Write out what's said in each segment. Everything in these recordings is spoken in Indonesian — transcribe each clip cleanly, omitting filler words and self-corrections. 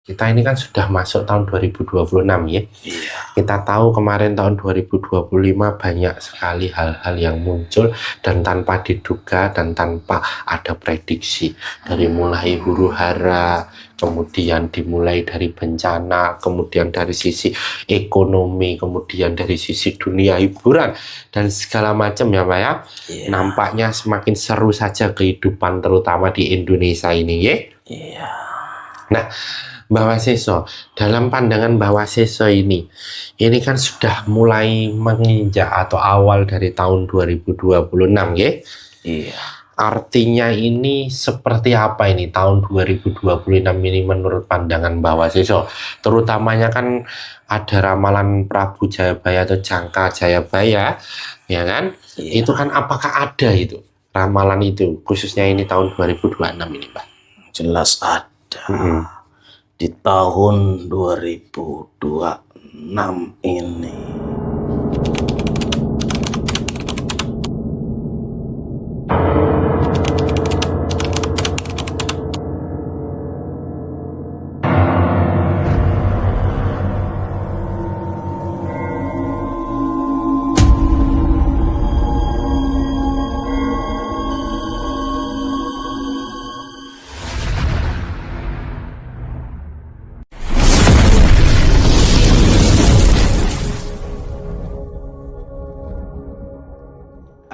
Kita ini kan sudah masuk tahun 2026 ya. Iya. Kita tahu kemarin tahun 2025 banyak sekali hal-hal yang muncul dan tanpa diduga dan tanpa ada prediksi. Dari mulai huru-hara, kemudian dimulai dari bencana, kemudian dari sisi ekonomi, kemudian dari sisi dunia hiburan dan segala macam ya Pak ya. Iya. Nampaknya semakin seru saja kehidupan terutama di Indonesia ini ya. Iya. Nah, Mbah Waseso, dalam pandangan Mbah Waseso ini kan sudah mulai menginjak atau awal dari tahun 2026 ya. Iya. Artinya ini seperti apa ini tahun 2026 ini menurut pandangan Mbah Waseso? Terutamanya kan ada ramalan Prabu Jayabaya atau Jangka Jayabaya, ya kan? Iya. Itu kan apakah ada itu ramalan itu khususnya ini tahun 2026 ini, Pak? Jelas ada. Di tahun 2026 ini.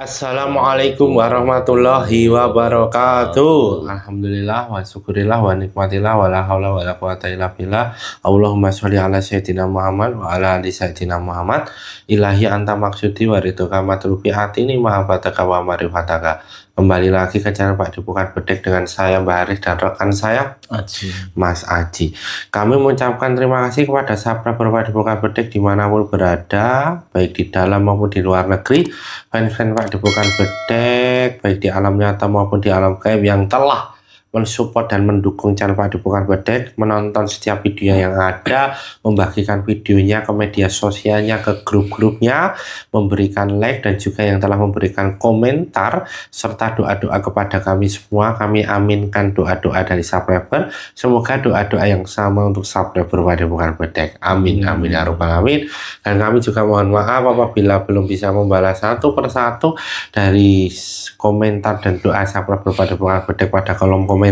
Assalamualaikum warahmatullahi wabarakatuh. Alhamdulillah wa syukurillah wa nikmatillah wa la haula wa la quwata illa billah. Allahumma sholli ala sayyidina Muhammad wa ala ali sayyidina Muhammad. Ilahi anta maksudi wa ridhoka matlubi atini mahabbataka wa marifataka. Kembali lagi ke channel Pak Dibukan Bedek dengan saya Mbak Haris dan rekan saya Aji. Mas Aji. Kami mengucapkan terima kasih kepada subscriber Pak Dibukan Bedek dimanapun berada, baik di dalam maupun di luar negeri, fans-fans Pak Dibukan Bedek, baik di alam nyata maupun di alam gaib yang telah mensupport dan mendukung channel Pak Dibukan Bedek, menonton setiap video yang ada, membagikan videonya ke media sosialnya, ke grup-grupnya, memberikan like dan juga yang telah memberikan komentar serta doa-doa kepada kami semua. Kami aminkan doa-doa dari subscriber. Semoga doa-doa yang sama untuk subscriber Pak Dibukan Bedek. Amin amin ya rabbal alamin. Dan kami juga mohon maaf apabila belum bisa membalas satu persatu dari komentar dan doa subscriber Pak Dibukan Bedek pada kolom komentar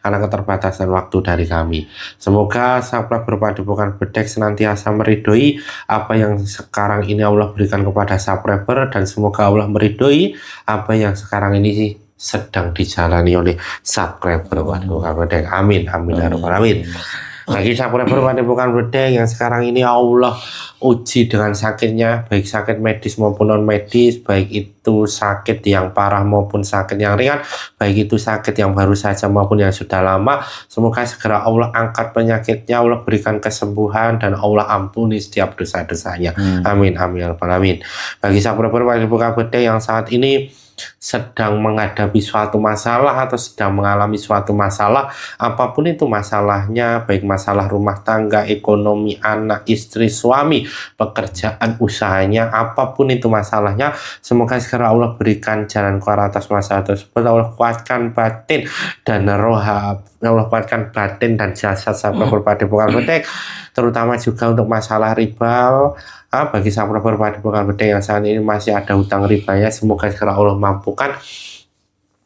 karena keterbatasan waktu dari kami. Semoga subscriber Pak Dibukan Bedek senantiasa meridhoi apa yang sekarang ini Allah berikan kepada subscriber, dan semoga Allah meridhoi apa yang sekarang ini sedang dijalani oleh subscriber Pak Dibukan Bedek. Amin amin ya rabbal alamin. Bagi subscriber Pak Dibukan Bedek yang sekarang ini Allah uji dengan sakitnya, baik sakit medis maupun non medis, baik itu sakit yang parah maupun sakit yang ringan, baik itu sakit yang baru saja maupun yang sudah lama, semoga segera Allah angkat penyakitnya, Allah berikan kesembuhan dan Allah ampuni setiap dosa-dosanya. Amin amin ya rabbal alamin. Bagi subscriber Pak Dibukan Bedek yang saat ini sedang menghadapi suatu masalah atau sedang mengalami suatu masalah, apapun itu masalahnya, baik masalah rumah tangga, ekonomi, anak, istri, suami, pekerjaan, usahanya, apapun itu masalahnya, semoga segera Allah berikan jalan keluar atas masalah tersebut. Allah kuatkan batin dan roha, Allah kuatkan batin dan jasad subscriber Pak Dibukan Bedek, terutama juga untuk masalah riba. Bagi subscriber Pak Dibukan Bedek yang saat ini masih ada hutang ribanya, semoga segera Allah mampukan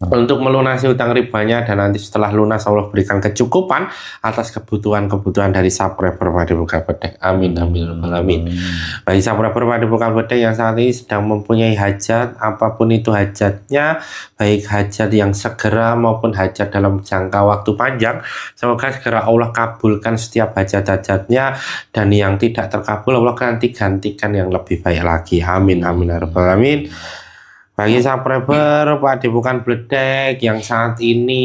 untuk melunasi hutang ribanya, dan nanti setelah lunas Allah berikan kecukupan atas kebutuhan-kebutuhan dari subscriber Pak Dibukan Bedek. Amin amin amin. Bagi subscriber Pak Dibukan Bedek yang saat ini sedang mempunyai hajat, apapun itu hajatnya, baik hajat yang segera maupun hajat dalam jangka waktu panjang, semoga segera Allah kabulkan setiap hajat-hajatnya, dan yang tidak terkabul Allah nanti gantikan yang lebih baik lagi. Amin amin ya rabbal alamin. Bagi subscriber Pak Dibukan Bedek yang saat ini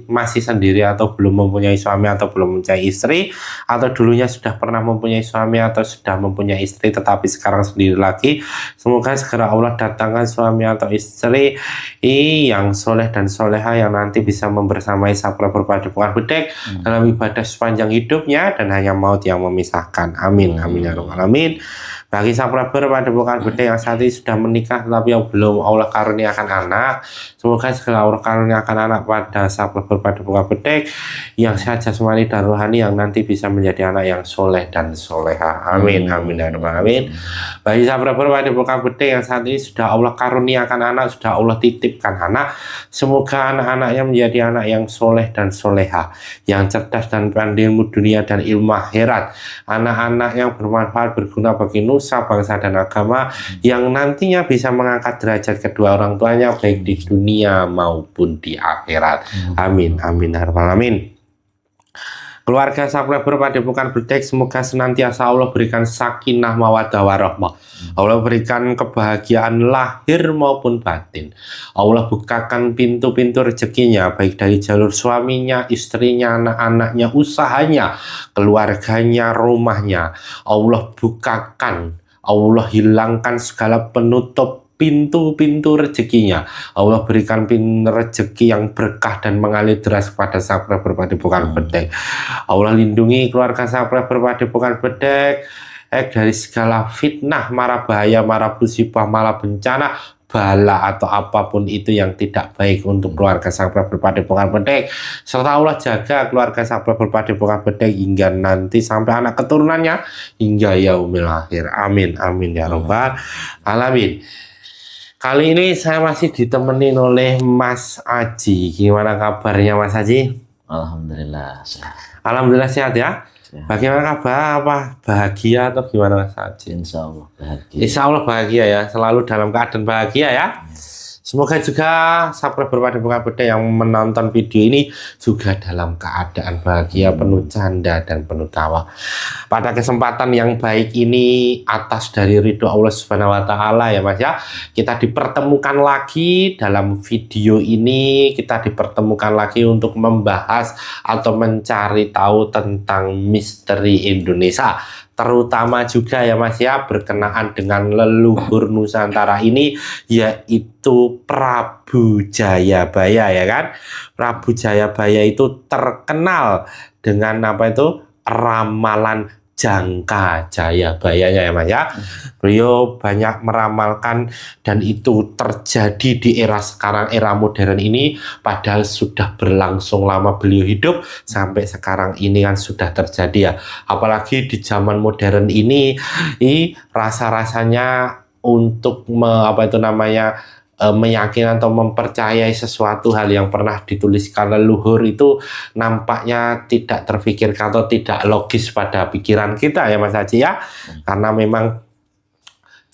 masih sendiri atau belum mempunyai suami atau belum mempunyai istri, atau dulunya sudah pernah mempunyai suami atau sudah mempunyai istri tetapi sekarang sendiri lagi, semoga segera Allah datangkan suami atau istri yang soleh dan soleha yang nanti bisa membersamai subscriber Pak Dibukan Bedek dalam ibadah sepanjang hidupnya, dan hanya maut yang memisahkan. Amin amin ya rabbal alamin. Bagi subscriber Padepokan Bedek yang saat ini sudah menikah tetapi yang belum Allah karuniakan anak, semoga segala Allah karuniakan anak pada subscriber Padepokan Bedek yang sehat jasmani dan rohani, yang nanti bisa menjadi anak yang soleh dan soleha. Amin, amin, ya rabbal alamin. Bagi subscriber Padepokan Bedek yang saat ini sudah Allah karuniakan anak, sudah Allah titipkan anak, semoga anak-anaknya menjadi anak yang soleh dan soleha, yang cerdas dan pandai ilmu dunia dan ilmu akhirat, anak-anak yang bermanfaat berguna bagi nusa, bangsa dan agama, yang nantinya bisa mengangkat derajat kedua orang tuanya baik di dunia maupun di akhirat. Amin, amin, ya rabbal alamin. Keluarga subscriber Padepokan Bedek semoga senantiasa Allah berikan sakinah mawaddah warahmah. Allah berikan kebahagiaan lahir maupun batin. Allah bukakan pintu-pintu rezekinya baik dari jalur suaminya, istrinya, anak-anaknya, usahanya, keluarganya, rumahnya. Allah bukakan, Allah hilangkan segala penutup pintu-pintu rezekinya. Allah berikan rezeki yang berkah dan mengalir deras kepada subscriber Padepokan Bedek. Allah lindungi keluarga subscriber Padepokan Bedek dari segala fitnah, mara bahaya, mara musibah, mara bencana, bala atau apapun itu yang tidak baik untuk keluarga subscriber Padepokan Bedek. Serta Allah jaga keluarga subscriber Padepokan Bedek hingga nanti sampai anak keturunannya hingga yaumil akhir. Amin, amin, ya rabbal alamin. Kali ini saya masih ditemenin oleh Mas Aji. Gimana kabarnya Mas Aji? Alhamdulillah sehat. Alhamdulillah sehat ya. Bagaimana kabar? Apa bahagia atau gimana Mas Aji? Insya Allah bahagia. Insya Allah bahagia ya. Selalu dalam keadaan bahagia ya. Semoga juga subscriber Padepokan Bedek yang menonton video ini juga dalam keadaan bahagia, penuh canda dan penuh tawa. Pada kesempatan yang baik ini, atas dari ridho Allah Subhanahu wa Ta'ala ya Mas ya, kita dipertemukan lagi dalam video ini. Kita dipertemukan lagi untuk membahas atau mencari tahu tentang misteri Indonesia, terutama juga ya Mas ya berkenaan dengan leluhur Nusantara ini, yaitu Prabu Jayabaya ya kan. Prabu Jayabaya itu terkenal dengan apa itu, ramalan jangka Jayabayanya ya Mas ya. Beliau banyak meramalkan dan itu terjadi di era sekarang, era modern ini, padahal sudah berlangsung lama beliau hidup sampai sekarang ini kan sudah terjadi ya. Apalagi di zaman modern ini rasa-rasanya untuk meyakini atau mempercayai sesuatu hal yang pernah dituliskan leluhur itu nampaknya tidak terfikirkan atau tidak logis pada pikiran kita ya Mas Haji ya. Karena memang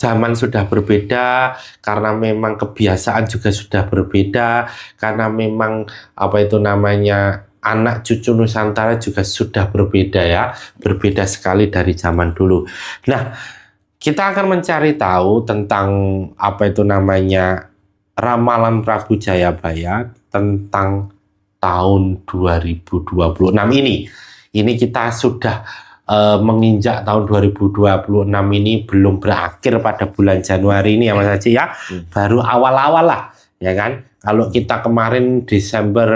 zaman sudah berbeda, karena memang kebiasaan juga sudah berbeda, karena memang anak cucu Nusantara juga sudah berbeda ya, berbeda sekali dari zaman dulu. Nah, kita akan mencari tahu tentang ramalan Prabu Jayabaya tentang tahun 2026 ini. Ini kita sudah menginjak tahun 2026 ini, belum berakhir pada bulan Januari ini ya Mas Haji ya. Baru awal-awal lah ya kan. Kalau kita kemarin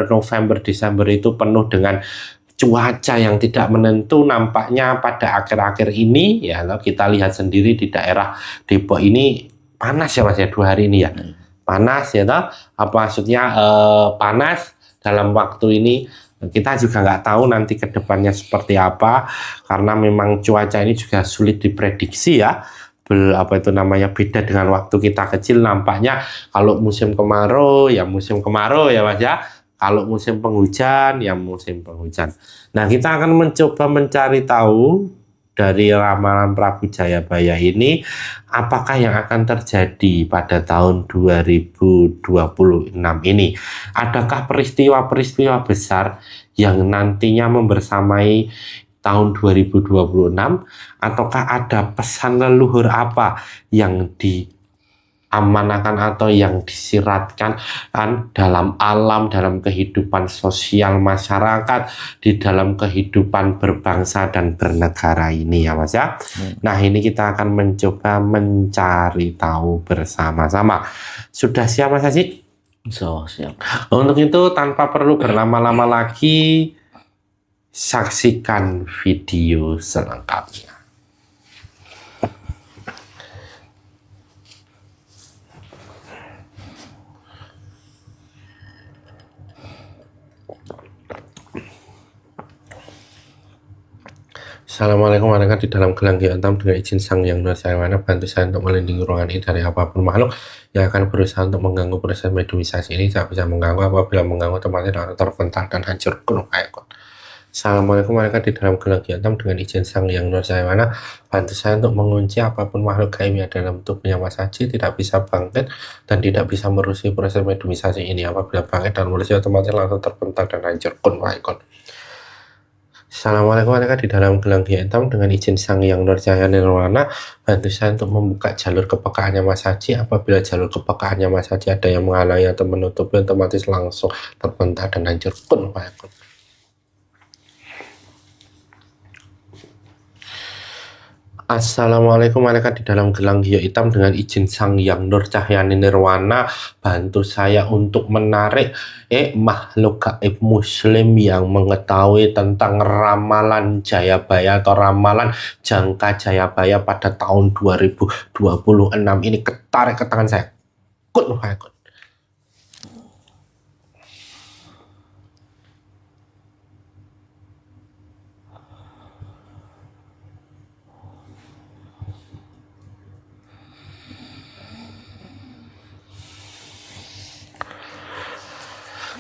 November, Desember itu penuh dengan cuaca yang tidak menentu, nampaknya pada akhir-akhir ini ya kita lihat sendiri di daerah Depok ini panas ya Mas ya, 2 hari ini ya. Panas ya toh, maksudnya panas dalam waktu ini. Kita juga nggak tahu nanti ke depannya seperti apa, karena memang cuaca ini juga sulit diprediksi ya. Beda dengan waktu kita kecil. Nampaknya kalau musim kemarau ya musim kemarau ya Mas ya, kalau musim penghujan ya musim penghujan. Nah, kita akan mencoba mencari tahu dari ramalan Prabu Jayabaya ini, apakah yang akan terjadi pada tahun 2026 ini? Adakah peristiwa-peristiwa besar yang nantinya membersamai tahun 2026? Ataukah ada pesan leluhur apa yang diamanahkan atau yang disiratkan dalam alam, dalam kehidupan sosial masyarakat, di dalam kehidupan berbangsa dan bernegara ini ya Mas ya. Nah, ini kita akan mencoba mencari tahu bersama-sama. Sudah siap Mas Haji? Siap. Untuk itu tanpa perlu berlama-lama lagi, saksikan video selengkapnya. Assalamualaikum warahmatullahi wabarakatuh. Di dalam gelang hitam dengan izin Sang Yang Nusa Hewana, bantu saya untuk melindungi ruangan ini dari apapun makhluk yang akan berusaha untuk mengganggu proses mediumisasi ini. Tidak bisa mengganggu, apabila mengganggu otomatis akan terpental dan hancur kuno ayakun. Assalamualaikum warahmatullahi wabarakatuh. Di dalam gelang hitam dengan izin Sang Yang Nusa Hewana, bantu saya untuk mengunci apapun makhluk gaib yang dalam tubuhnya Mas Haji tidak bisa bangkit dan tidak bisa merusak proses mediumisasi ini. Apabila bangkit dan merusak otomatis langsung terpental dan hancur kuno ayakun. Assalamualaikum warahmatullahi wabarakatuh. Di dalam gelang hitam dengan izin Sang Yang Nurcahaya Nirwana, bantu saya untuk membuka jalur kepekaannya Mas Haji. Apabila jalur kepekaannya Mas Haji ada yang menghalangi atau menutupi, otomatis langsung terpental dan hancur kun fayakun. Assalamualaikum warahmatullahi wabarakatuh. Di dalam gelang hitam dengan izin Sang Yang Nurcahaya Nirwana, bantu saya untuk menarik makhluk gaib muslim yang mengetahui tentang ramalan Jayabaya atau ramalan jangka Jayabaya pada tahun 2026 ini. Ketarik ke tangan saya. Kun fayakun.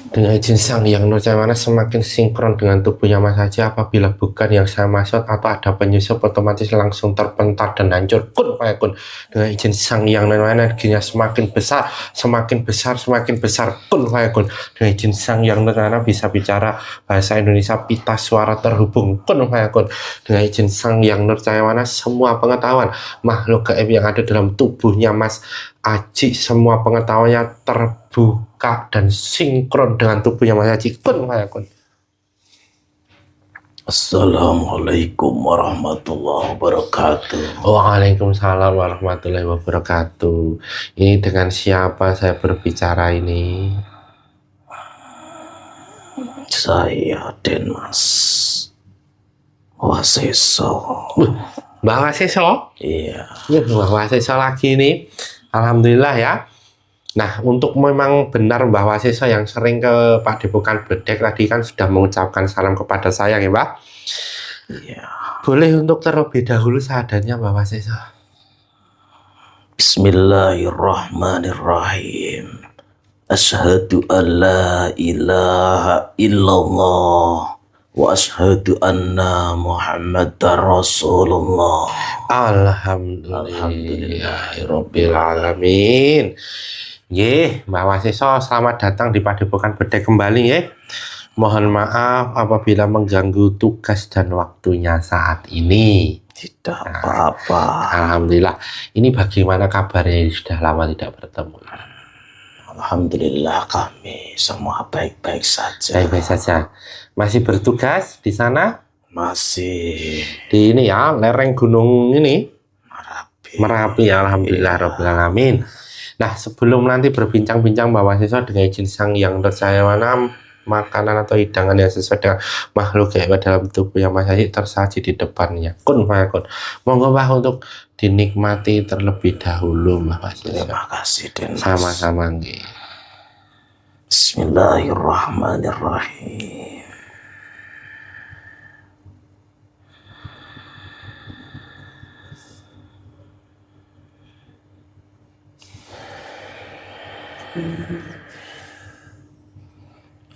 Dengan izin Sang Yang Nurcahaya Nirwana, semakin sinkron dengan tubuhnya Mas Haji. Apabila bukan yang saya maksud atau ada penyusup, otomatis langsung terpental dan hancur kun fayakun. Dengan izin Sang Yang Nirwana, energinya semakin besar kun fayakun. Dengan izin Sang Yang Nirwana, bisa bicara bahasa Indonesia, pita suara terhubung kun fayakun. Dengan izin Sang Yang Nurcahaya Nirwana, semua pengetahuan makhluk gaib yang ada dalam tubuhnya Mas Haji, semua pengetahuannya terbuka dan sinkron dengan tubuhnya Mas Haji kun fayakun. Assalamualaikum warahmatullahi wabarakatuh. Waalaikumsalam warahmatullahi wabarakatuh. Ini dengan siapa saya berbicara ini? Saya Denmas Waseso. Mbak Waseso? Iya. Ya, Mbak Waseso lagi nih. Alhamdulillah ya. Nah, untuk memang benar Mbah Waseso yang sering ke Pak Depokan Bedek tadi kan sudah mengucapkan salam kepada saya ya Mbak. Iya. Boleh untuk terlebih dahulu seadanya Mbah Waseso. Bismillahirrahmanirrahim. Asyhadu an la ilaha illallah wa asyhadu anna Muhammadar Rasulullah. Alhamdulillahirabbil alamin. Nggih, Mbak Waseso, selamat datang di Padepokan Bedek kembali ya. Mohon maaf apabila mengganggu tugas dan waktunya saat ini. Tidak apa-apa. Alhamdulillah. Ini bagaimana kabarnya? Sudah lama tidak bertemu. Alhamdulillah kami semua baik-baik saja. Baik-baik saja. Masih bertugas di sana? Masih Di ini ya, lereng gunung ini. Merapi. Merapi, alhamdulillah rabbil alamin. Nah, sebelum nanti berbincang-bincang Mbak Waseso dengan izin Sang Yang Nurcahaya Nirwana, makanan atau hidangan yang sesuai dengan makhluk gaib dalam tubuh yang masih tersaji di depannya. Kun fayakun. Monggo Mbak untuk dinikmati terlebih dahulu Mbak Waseso. Terima kasih Denmas. Sama-sama nggih. Bismillahirrahmanirrahim.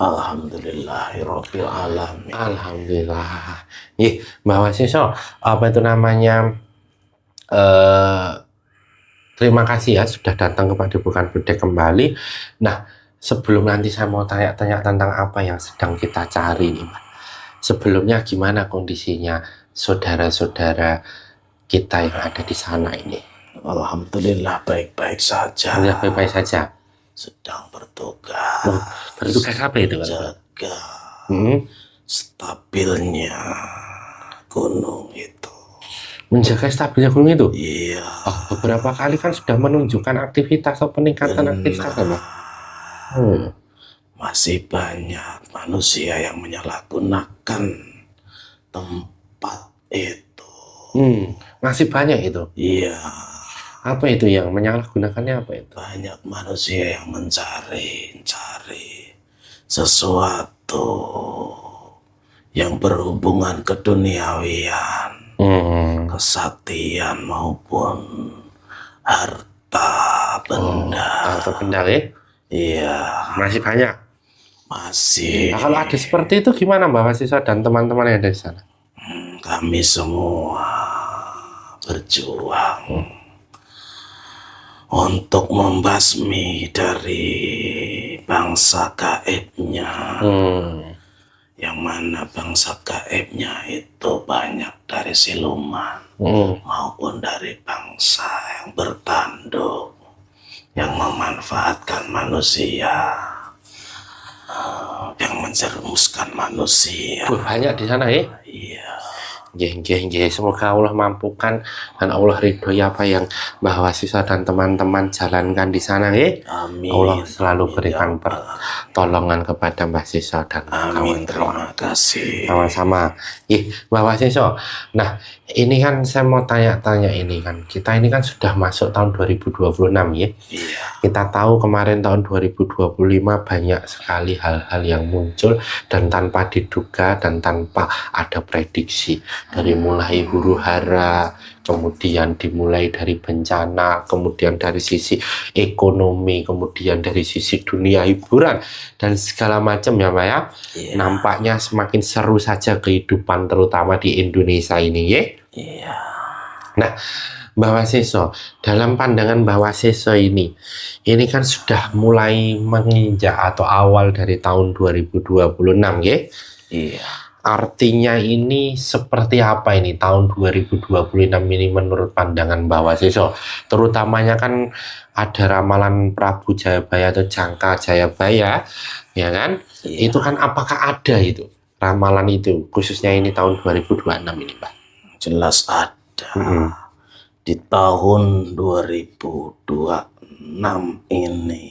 Alhamdulillahirabbil alamin. Alhamdulillah. Mbak Waseso, apa itu namanya? Terima kasih ya sudah datang ke Padepokan Bedek kembali. Nah, sebelum nanti saya mau tanya-tanya tentang apa yang sedang kita cari nih, Mbak. Sebelumnya gimana kondisinya saudara-saudara kita yang ada di sana ini? Alhamdulillah baik-baik saja. Ya, baik-baik saja. Sedang bertugas. Oh, bertugas apa itu, Pak? Jaga stabilnya gunung itu. Menjaga stabilnya gunung itu? Iya. Oh, beberapa kali kan sudah menunjukkan aktivitas atau peningkatan aktivitas, Pak. Masih banyak manusia yang menyalahgunakan tempat itu. Masih banyak itu. Iya. Apa itu yang menyalahgunakannya apa itu? Banyak manusia yang mencari sesuatu yang berhubungan keduniawian, kesaktian maupun harta benda. Harta benda ya? Iya, Masih banyak. masih. Nah, kalau ada seperti itu gimana Mbak Mahasiswa dan teman-teman yang ada di sana? Kami semua berjuang untuk membasmi dari bangsa gaibnya. Yang mana bangsa gaibnya itu banyak dari siluman maupun dari bangsa yang bertanduk, yang memanfaatkan manusia, yang menjerumuskan manusia. Banyak di sana ya? Iya. Semoga Allah mampukan dan Allah ridhoi apa yang Mbah Mahasiswa dan teman-teman jalankan di sana ya. Amin. Allah selalu Amin, berikan ya Allah. pertolongan kepada Mbah Mahasiswa dan Amin, kawan-kawan. terima kasih. Sama-sama. Mbah Mahasiswa. Nah, ini kan saya mau tanya-tanya ini kan. Kita ini kan sudah masuk tahun 2026 ya. Iya. Kita tahu kemarin tahun 2025 banyak sekali hal-hal yang muncul dan tanpa diduga dan tanpa ada prediksi. Dari mulai huru hara, kemudian dimulai dari bencana, kemudian dari sisi ekonomi, kemudian dari sisi dunia hiburan dan segala macam ya Pak ya. Iya. Nampaknya semakin seru saja kehidupan terutama di Indonesia ini ya. Iya. Nah, Mbah Mahasiswa, dalam pandangan Mbah Mahasiswa ini kan sudah mulai menginjak atau awal dari tahun 2026 ya. Iya. Artinya ini seperti apa ini tahun 2026 ini menurut pandangan Mbah Mahasiswa? Terutamanya kan ada ramalan Prabu Jayabaya atau Jangka Jayabaya, ya kan? Iya. Itu kan apakah ada itu ramalan itu khususnya ini tahun 2026 ini, Pak? Jelas ada. Di tahun 2026 ini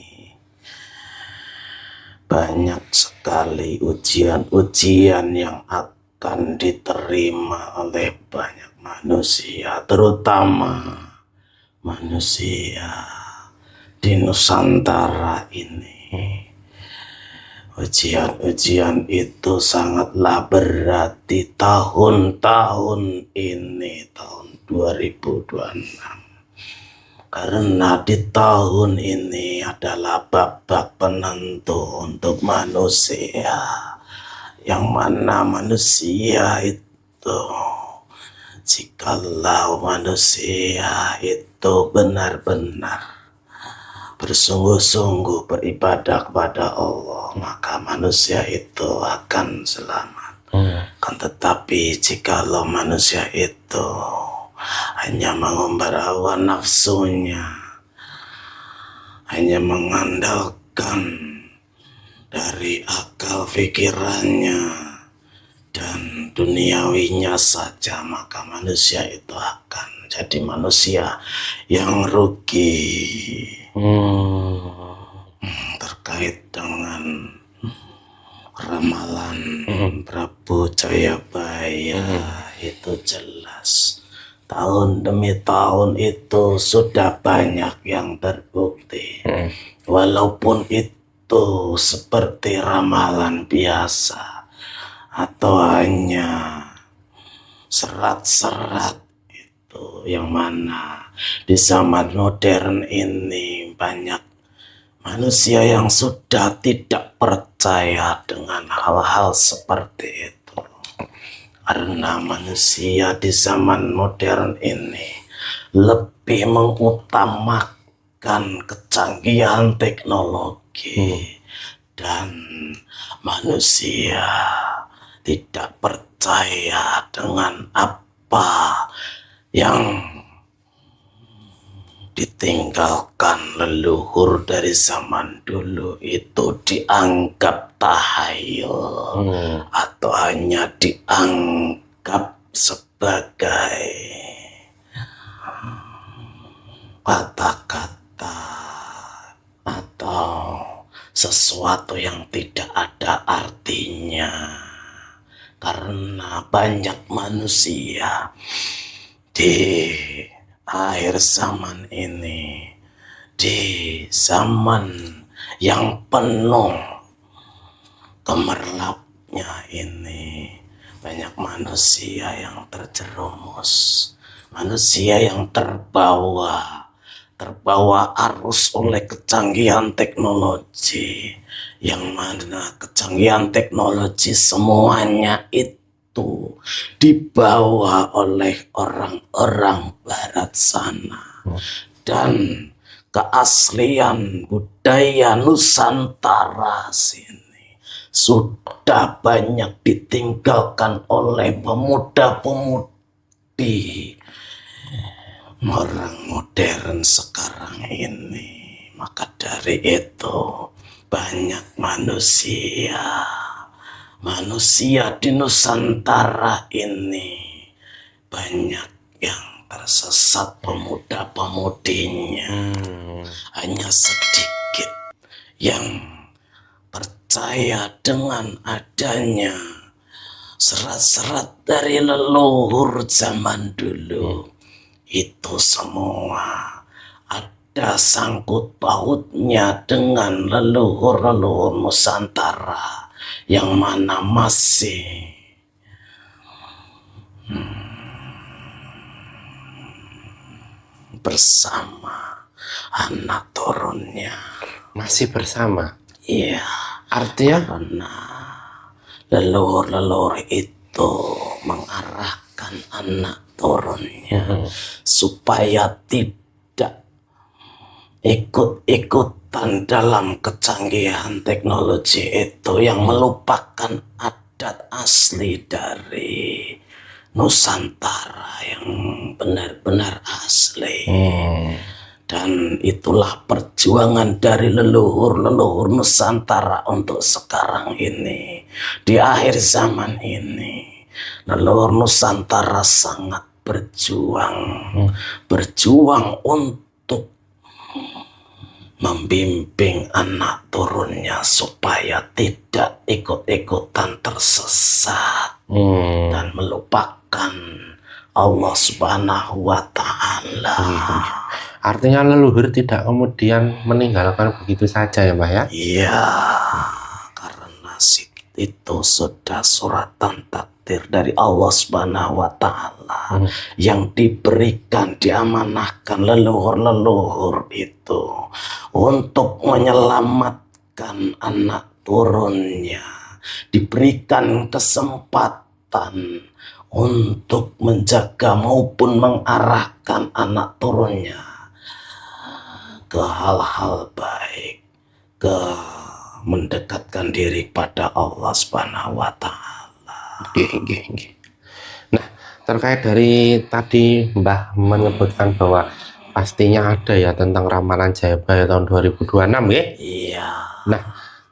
banyak sekali ujian-ujian yang akan diterima oleh banyak manusia, terutama manusia di Nusantara ini. Ujian-ujian itu sangatlah berat di tahun-tahun ini, tahun 2026. Karena di tahun ini adalah babak penentu untuk manusia, yang mana manusia itu, jikalau manusia itu benar-benar bersungguh-sungguh beribadah kepada Allah, maka manusia itu akan selamat. Kan tetapi jikalau manusia itu hanya mengumbar hawa nafsunya, hanya mengandalkan dari akal pikirannya dan duniawinya saja, maka manusia itu akan jadi manusia yang rugi. Terkait dengan ramalan Prabu Jayabaya itu jelas. Tahun demi tahun itu sudah banyak yang terbukti. Walaupun itu seperti ramalan biasa atau hanya serat-serat itu, yang mana di zaman modern ini banyak manusia yang sudah tidak percaya dengan hal-hal seperti itu. Karena manusia di zaman modern ini lebih mengutamakan kecanggihan teknologi dan manusia tidak percaya dengan apa yang ditinggalkan leluhur dari zaman dulu itu dianggap tahayul atau hanya dianggap sebagai kata-kata atau sesuatu yang tidak ada artinya. Karena banyak manusia di akhir zaman ini, di zaman yang penuh gemerlapnya ini, banyak manusia yang terjerumus, manusia yang terbawa arus oleh kecanggihan teknologi, yang mana kecanggihan teknologi semuanya itu dibawa oleh orang-orang barat sana, dan keaslian budaya Nusantara sini sudah banyak ditinggalkan oleh pemuda-pemudi orang modern sekarang ini. Maka dari itu banyak manusia di Nusantara ini banyak yang tersesat pemuda-pemudinya. Hanya sedikit yang percaya dengan adanya serat-serat dari leluhur zaman dulu. Itu semua ada sangkut pautnya dengan leluhur-leluhur Nusantara yang mana masih bersama anak turunnya. Masih bersama. Iya, Artinya karena leluhur-leluhur itu mengarahkan anak turunnya supaya tidak ikut-ikutan dalam kecanggihan teknologi itu yang melupakan adat asli dari Nusantara yang benar-benar asli. Dan itulah perjuangan dari leluhur-leluhur Nusantara untuk sekarang ini. Di akhir zaman ini, leluhur Nusantara sangat berjuang untuk membimbing anak turunnya supaya tidak ikut-ikutan tersesat dan melupakan Allah Subhanahu wa Ta'ala. artinya leluhur tidak kemudian meninggalkan begitu saja ya Mbah ya? Iya, karena itu sudah suratan takdir dari Allah Subhanahu wa Ta'ala yang diberikan, diamanahkan leluhur-leluhur itu untuk menyelamatkan anak turunnya, diberikan kesempatan untuk menjaga maupun mengarahkan anak turunnya ke hal-hal baik, ke mendekatkan diri pada Allah Subhanahu wa Ta'ala. Nah, terkait dari tadi Mbah menyebutkan bahwa pastinya ada ya tentang ramalan Jayabaya tahun 2026 ya? Iya. Nah,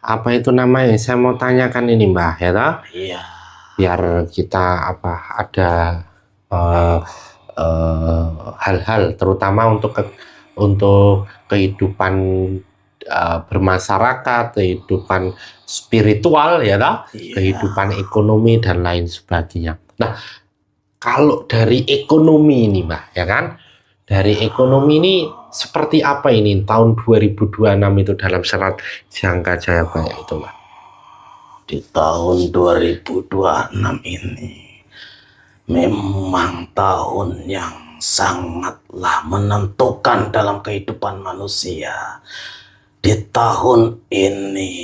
apa itu namanya? Saya mau tanyakan ini Mbah ya toh? Iya. Biar kita ada hal-hal terutama untuk kehidupan bermasyarakat, kehidupan spiritual ya toh? Iya. Kehidupan ekonomi dan lain sebagainya. Nah, kalau dari ekonomi ini Mbak ya kan, dari ekonomi ini seperti apa ini tahun 2026 itu dalam serat Jangka Jayabaya itu Mbak? Di tahun 2026 ini memang tahun yang sangatlah menentukan dalam kehidupan manusia. Di tahun ini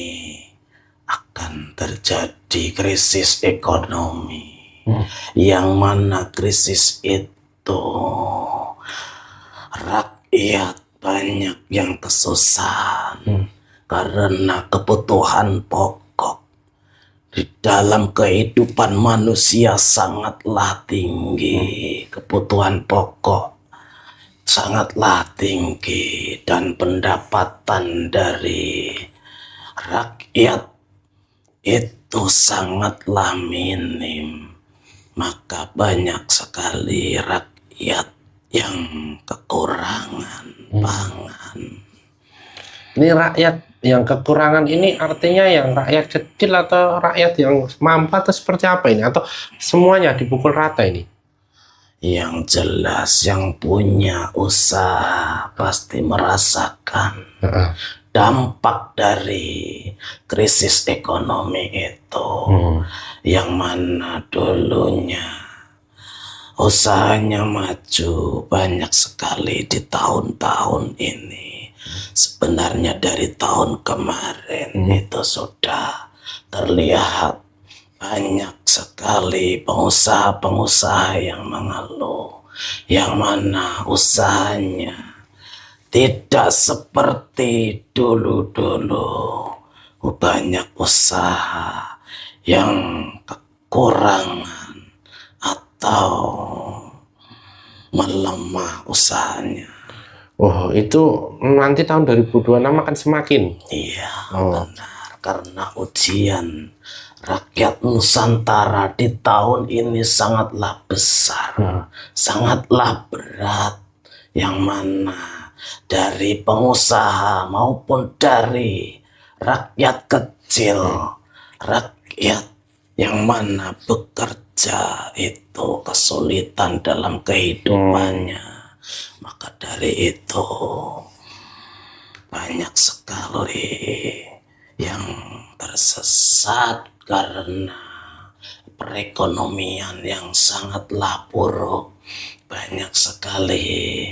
akan terjadi krisis ekonomi, yang mana krisis itu rakyat banyak yang kesusahan karena kebutuhan pokok di dalam kehidupan manusia sangatlah tinggi. Kebutuhan pokok sangatlah tinggi dan pendapatan dari rakyat itu sangatlah minim. Maka banyak sekali rakyat yang kekurangan pangan. Ini rakyat yang kekurangan ini artinya yang rakyat kecil atau rakyat yang mampu atau seperti apa ini? Atau semuanya dipukul rata ini? Yang jelas yang punya usaha pasti merasakan dampak dari krisis ekonomi itu, yang mana dulunya usahanya maju banyak sekali di tahun-tahun ini. Sebenarnya dari tahun kemarin itu sudah terlihat banyak sekali pengusaha-pengusaha yang mengeluh, yang mana usahanya tidak seperti dulu-dulu. Banyak usaha yang kekurangan atau melemah usahanya. Oh, itu nanti tahun 2026 akan semakin. Iya, benar. Karena ujian rakyat Nusantara di tahun ini sangatlah besar, sangatlah berat, yang mana dari pengusaha maupun dari rakyat kecil, rakyat yang mana bekerja itu kesulitan dalam kehidupannya. Maka dari itu banyak sekali yang tersesat karena perekonomian yang sangatlah buruk. Banyak sekali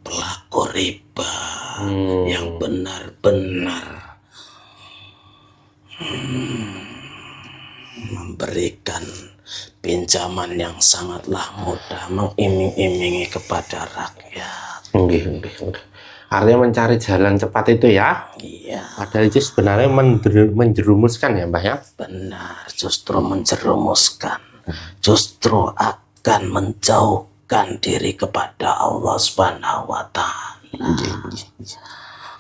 pelaku riba yang benar-benar memberikan pinjaman yang sangatlah mudah, mengiming-imingi kepada rakyat. Artinya mencari jalan cepat itu ya. Iya. Padahal itu sebenarnya menjerumuskan ya Mbah ya. Benar, justru menjerumuskan, justru akan menjauhkan diri kepada Allah Subhanahu wa Ta'ala.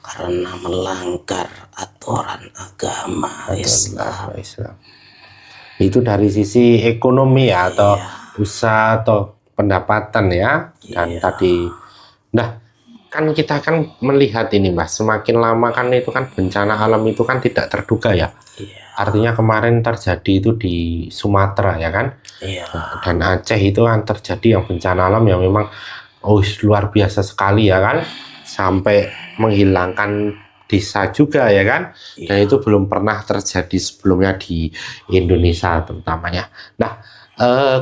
Karena melanggar aturan agama Islam. Itu dari sisi ekonomi ya, atau usaha atau pendapatan ya. Dan tadi, nah kan kita kan melihat ini Mbak, semakin lama kan itu kan bencana alam itu kan tidak terduga ya. Artinya kemarin terjadi itu di Sumatera ya kan. Dan Aceh itu kan terjadi yang bencana alam yang memang luar biasa sekali ya kan, sampai menghilangkan desa juga ya kan. Dan itu belum pernah terjadi sebelumnya di Indonesia terutamanya. Nah,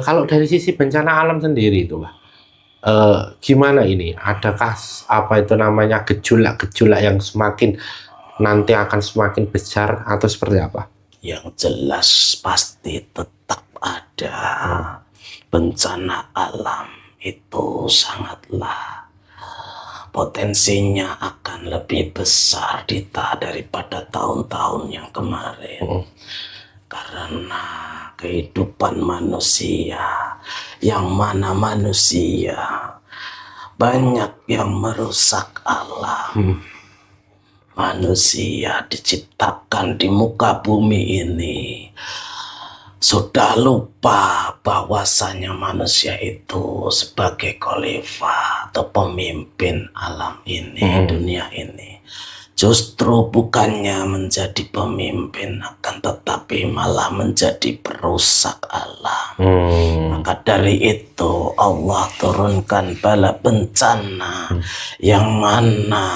kalau dari sisi bencana alam sendiri itu Mbak, gimana ini? Adakah apa itu namanya gejolak-gejolak yang semakin nanti akan semakin besar atau seperti apa? Yang jelas pasti tetap ada. Bencana alam itu sangatlah potensinya akan lebih besar daripada tahun-tahun yang kemarin. Karena kehidupan manusia, yang mana manusia banyak yang merusak alam. Manusia diciptakan di muka bumi ini sudah lupa bahwasanya manusia itu sebagai khalifah atau pemimpin alam ini, dunia ini. Justru bukannya menjadi pemimpin, akan tetapi malah menjadi perusak alam. Maka dari itu Allah turunkan bala bencana, yang mana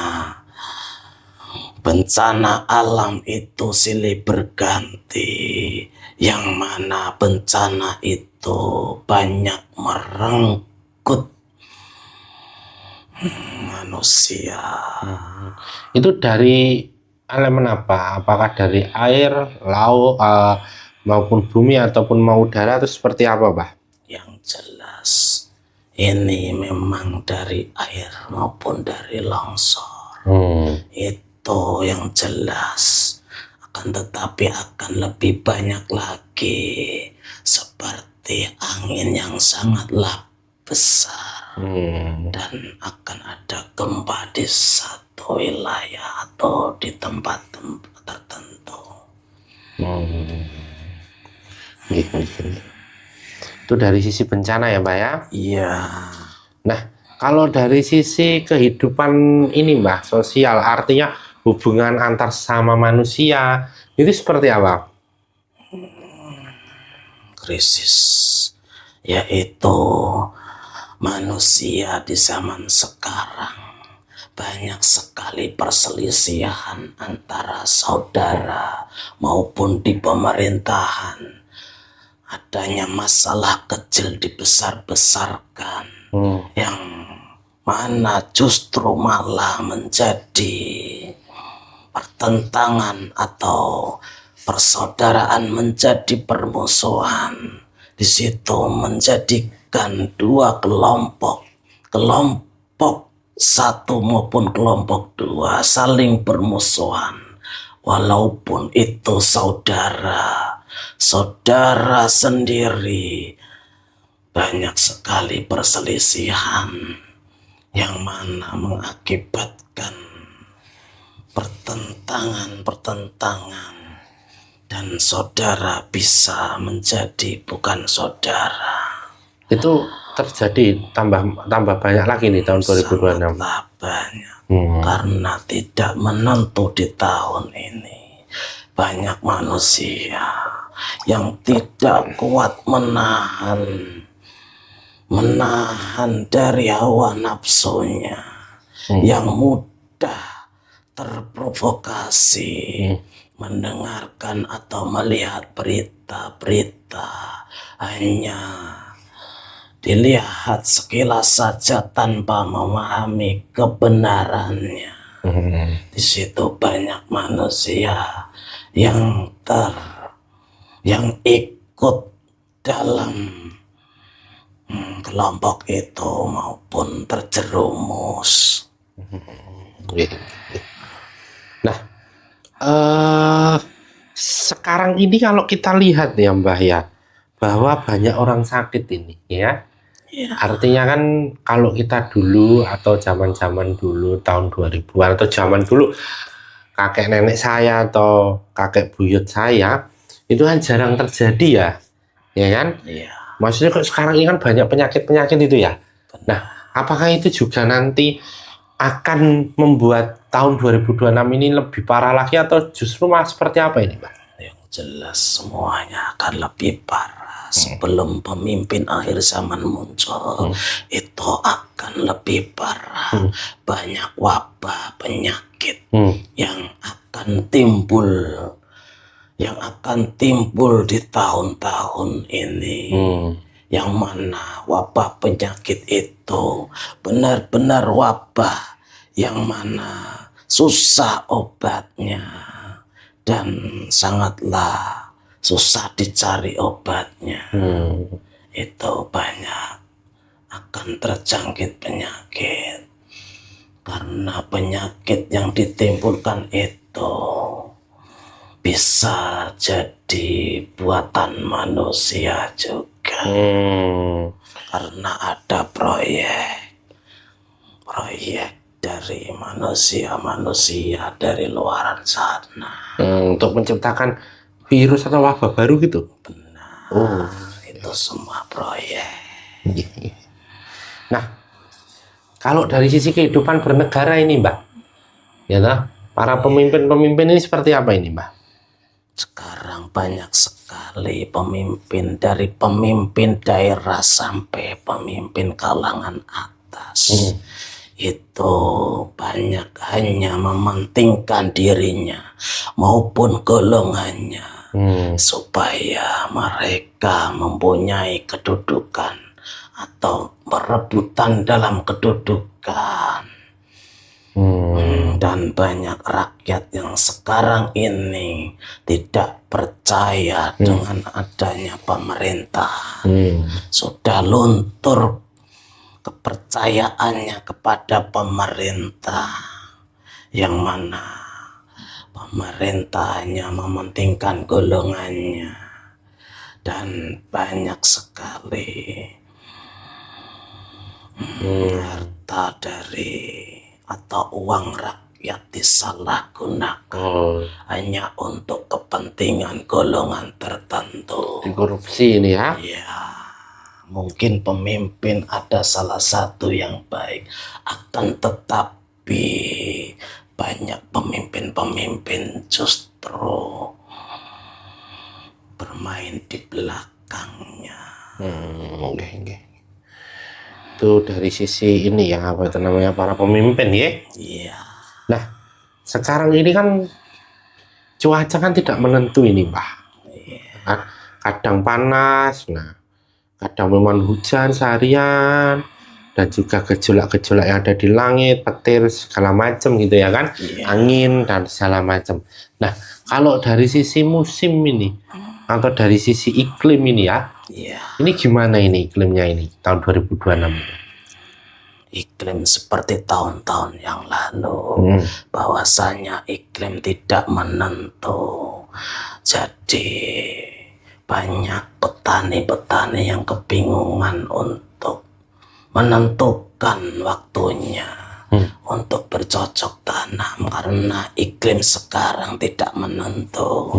bencana alam itu silih berganti, yang mana bencana itu banyak merenggut manusia. Itu dari elemen apa? Apakah dari air, laut, maupun bumi ataupun mau udara, atau seperti apa, Bah? Yang jelas ini memang dari air maupun dari longsor. Itu yang jelas. Akan tetapi akan lebih banyak lagi seperti angin yang sangatlah besar. Dan akan ada gempa di satu wilayah atau di tempat-tempat tertentu. Itu dari sisi bencana ya Mbak ya? Iya. Nah, kalau dari sisi kehidupan ini Mbak, sosial, artinya hubungan antar sama manusia, itu seperti apa? Krisis, yaitu manusia di zaman sekarang banyak sekali perselisihan antara saudara maupun di pemerintahan. Adanya masalah kecil dibesar-besarkan, yang mana justru malah menjadi pertentangan atau persaudaraan menjadi permusuhan. Di situ menjadikan dua kelompok satu maupun kelompok dua saling bermusuhan, walaupun itu saudara sendiri. Banyak sekali perselisihan yang mana mengakibatkan pertentangan dan saudara bisa menjadi bukan saudara. Itu terjadi tambah banyak lagi nih tahun 2026. Sangatlah banyak. Karena tidak menentu di tahun ini. Banyak manusia yang tidak kuat menahan dari hawa nafsunya, yang mudah terprovokasi mendengarkan atau melihat berita-berita, hanya dilihat sekilas saja tanpa memahami kebenarannya. Di situ banyak manusia yang ikut dalam kelompok itu maupun terjerumus. Nah, sekarang ini kalau kita lihat ya Mbah ya, bahwa banyak orang sakit ini ya. Artinya kan kalau kita dulu atau zaman-zaman dulu tahun 2000-an atau zaman dulu kakek nenek saya atau kakek buyut saya itu kan jarang terjadi ya kan? Iya. Maksudnya kok sekarang ini kan banyak penyakit itu ya. Nah, apakah itu juga nanti akan membuat tahun 2026 ini lebih parah lagi atau justru malah seperti apa ini, Pak? Yang jelas semuanya akan lebih parah. Sebelum pemimpin akhir zaman muncul, itu akan lebih parah. Banyak wabah, penyakit yang akan timbul di tahun-tahun ini. Yang mana wabah penyakit itu benar-benar wabah yang mana susah obatnya dan sangatlah susah dicari obatnya. Itu banyak akan terjangkit penyakit, karena penyakit yang ditimbulkan itu bisa jadi buatan manusia juga. Karena ada proyek dari manusia dari luaran sana untuk menciptakan virus atau wabah baru gitu. Benar. Itu semua proyek. Nah, kalau dari sisi kehidupan bernegara ini, Mbak, ya toh, para pemimpin ini seperti apa ini, Mbak? Sekarang banyak sekali pemimpin, dari pemimpin daerah sampai pemimpin kalangan atas. Itu banyak hanya mementingkan dirinya maupun golongannya, supaya mereka mempunyai kedudukan atau berebutan dalam kedudukan. Dan banyak rakyat yang sekarang ini tidak percaya dengan adanya pemerintah. Sudah luntur kepercayaannya kepada pemerintah, yang mana pemerintah hanya mementingkan golongannya. Dan banyak sekali harta atau uang rakyat disalahgunakan hanya untuk kepentingan golongan tertentu. Korupsi ini ya? Ya, mungkin pemimpin ada salah satu yang baik, akan tetapi banyak pemimpin justru bermain di belakangnya. Itu dari sisi ini ya, apa itu namanya, para pemimpin ya. Iya. Nah, sekarang ini kan cuaca kan tidak menentu ini, Pak. Kan kadang panas, nah kadang memang hujan seharian, dan juga gejolak-gejolak yang ada di langit, petir segala macam gitu ya kan, angin dan segala macam. Nah, kalau dari sisi musim ini atau dari sisi iklim ini ya, ini gimana ini iklimnya ini tahun 2026 ini? Iklim seperti tahun-tahun yang lalu, bahwasanya iklim tidak menentu. Jadi banyak petani-petani yang kebingungan untuk menentukan waktunya untuk bercocok tanam karena iklim sekarang tidak menentu,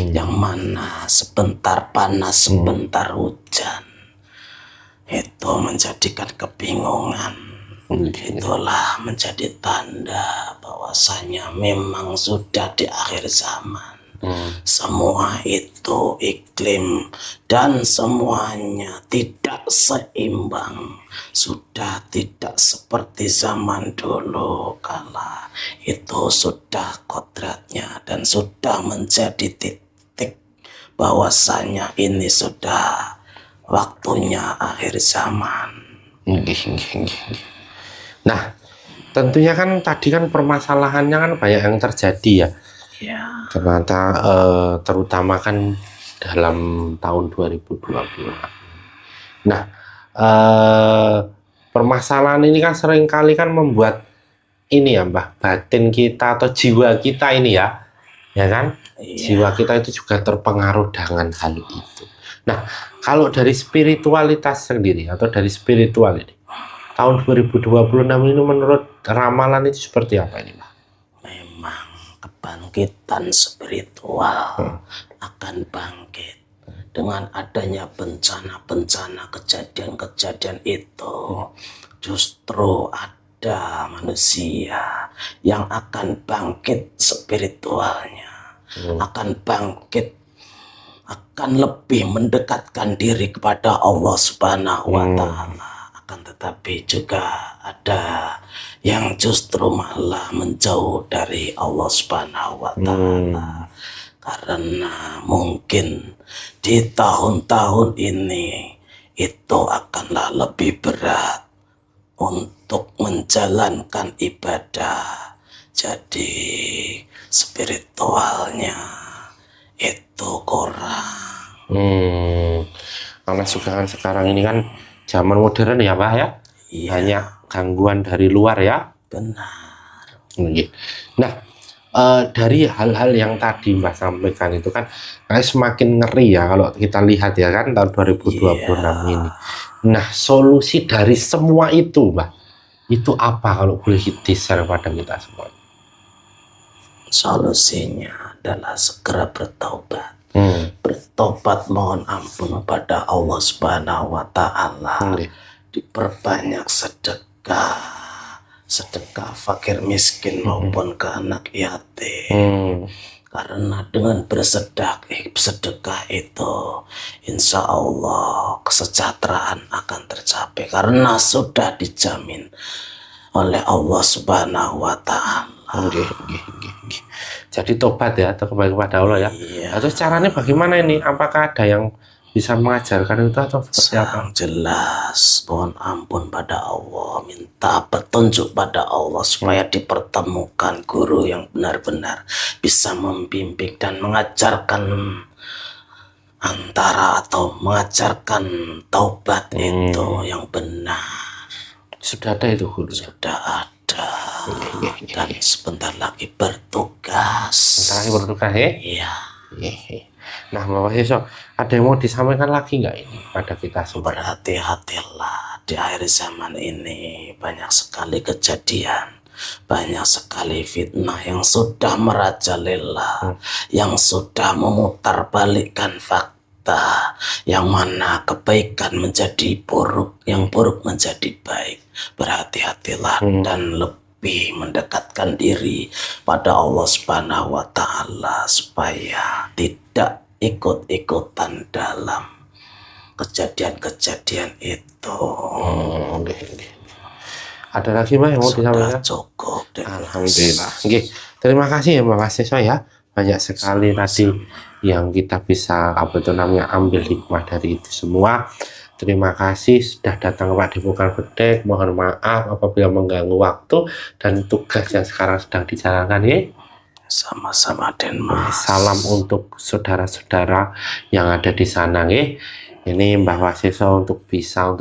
yang mana sebentar panas sebentar hujan, itu menjadikan kebingungan. Itulah menjadi tanda bahwasanya memang sudah di akhir zaman. Semua itu iklim dan semuanya tidak seimbang, sudah tidak seperti zaman dulu kala. Itu sudah kodratnya dan sudah menjadi titik bahwasanya ini sudah waktunya akhir zaman. Nah, tentunya kan tadi kan permasalahannya kan banyak yang terjadi ya. Ternyata terutama kan dalam tahun 2020. Nah, permasalahan ini kan seringkali kan membuat ini ya, Mbah, batin kita atau jiwa kita ini ya kan? Jiwa kita itu juga terpengaruh dengan hal itu. Nah, kalau dari spiritualitas sendiri atau dari spiritual ini, tahun 2026 ini menurut ramalan itu seperti apa ini, Pak? Memang kebangkitan spiritual akan bangkit dengan adanya bencana-bencana, kejadian-kejadian itu. Justru ada manusia yang akan bangkit spiritualnya, akan bangkit, akan lebih mendekatkan diri kepada Allah Subhanahu wa Ta'ala. Akan tetapi juga ada yang justru malah menjauh dari Allah Subhanahu wa Ta'ala, karena mungkin di tahun-tahun ini itu akanlah lebih berat untuk menjalankan ibadah. Jadi spiritualnya itu kurang. Karena juga kan sekarang ini kan zaman modern ya, Pak ya. Banyak gangguan dari luar ya. Benar. Nah, dari hal-hal yang tadi Mbak sampaikan itu kan semakin ngeri ya kalau kita lihat ya kan tahun 2026 ini. Nah, solusi dari semua itu, Mbak, itu apa kalau boleh di-share pada kita semua? Solusinya adalah segera bertaubat. Bertobat, mohon ampun pada Allah Subhanahu wa Ta'ala. Diperbanyak sedekah fakir miskin maupun ke anak yatim. Karena dengan bersedekah itu insya Allah kesejahteraan akan tercapai, karena sudah dijamin oleh Allah Subhanahu wa Ta'ala. Jadi tobat ya, atau kembali kepada Allah ya. Terus caranya bagaimana ini? Apakah ada yang bisa mengajarkan itu atau seperti apa? Jelas, mohon ampun pada Allah, minta petunjuk pada Allah supaya dipertemukan guru yang benar-benar bisa membimbing dan mengajarkan mengajarkan taubat itu yang benar. Sudah ada itu guru? Sudah ada. Dan sebentar lagi bertugas. Ya? Iya. Nah, Bapak Yeso, ada yang mau disampaikan lagi nggak ini pada kita semua? Berhati-hatilah di akhir zaman ini, banyak sekali kejadian, banyak sekali fitnah yang sudah merajalela, yang sudah memutarbalikkan fakta, yang mana kebaikan menjadi buruk, yang buruk menjadi baik. Berhati-hatilah dan lebih mendekatkan diri pada Allah Subhanahu wa Ta'ala supaya tidak ikut-ikutan dalam kejadian-kejadian itu. Oke. Ada lagi Mbak yang mau Sudah disampaikan? cukup Den Mas. Alhamdulillah. Oke, terima kasih ya Mbak Mahasiswa ya. Banyak sekali tadi yang kita bisa ambil hikmah dari itu semua. Terima kasih sudah datang ke Padepokan Bedek. Mohon maaf apabila mengganggu waktu dan tugas yang sekarang sedang dijalankan ya. Sama-sama Den Mas. Salam untuk saudara-saudara yang ada di sana ya. Ini Mbah Mahasiswa untuk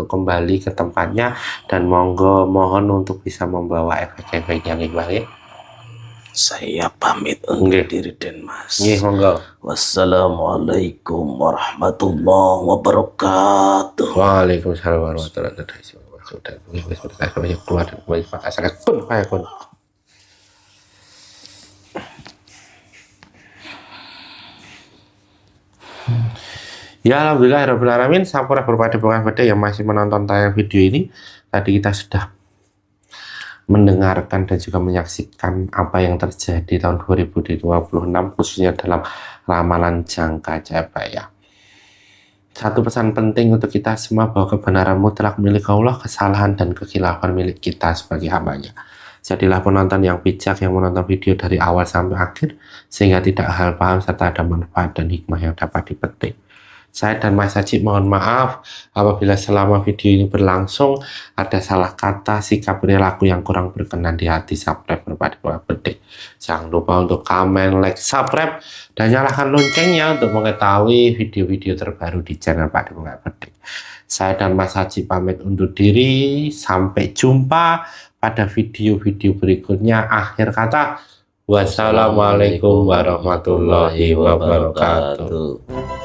kembali ke tempatnya dan mohon untuk bisa membawa efek-efek yang baik. Saya pamit undur diri Den Mas. Nggih, monggo. Wassalamualaikum warahmatullahi wabarakatuh. Waalaikumsalam warahmatullahi wabarakatuh. Keluar dan kembali pakai sangat kun fayakun. Ya alhamdulillah sampurna Padepokan Bedek yang masih menonton tayang video ini. Tadi kita sudah mendengarkan dan juga menyaksikan apa yang terjadi tahun 2026 khususnya dalam ramalan jangka Jabaya. Satu pesan penting untuk kita semua bahwa kebenaran mutlak milik Allah, kesalahan dan kekhilafan milik kita sebagai hambanya. Jadilah penonton yang bijak yang menonton video dari awal sampai akhir sehingga tidak hal paham serta ada manfaat dan hikmah yang dapat dipetik. Saya dan Mas Haji mohon maaf apabila selama video ini berlangsung ada salah kata, sikap, perilaku yang kurang berkenan di hati subscriber Padepokan Bedek. Jangan lupa untuk komen, like, subscribe, dan nyalakan loncengnya untuk mengetahui video-video terbaru di channel Padepokan Bedek. Saya dan Mas Haji pamit undur diri. Sampai jumpa pada video-video berikutnya. Akhir kata, wassalamualaikum warahmatullahi wabarakatuh.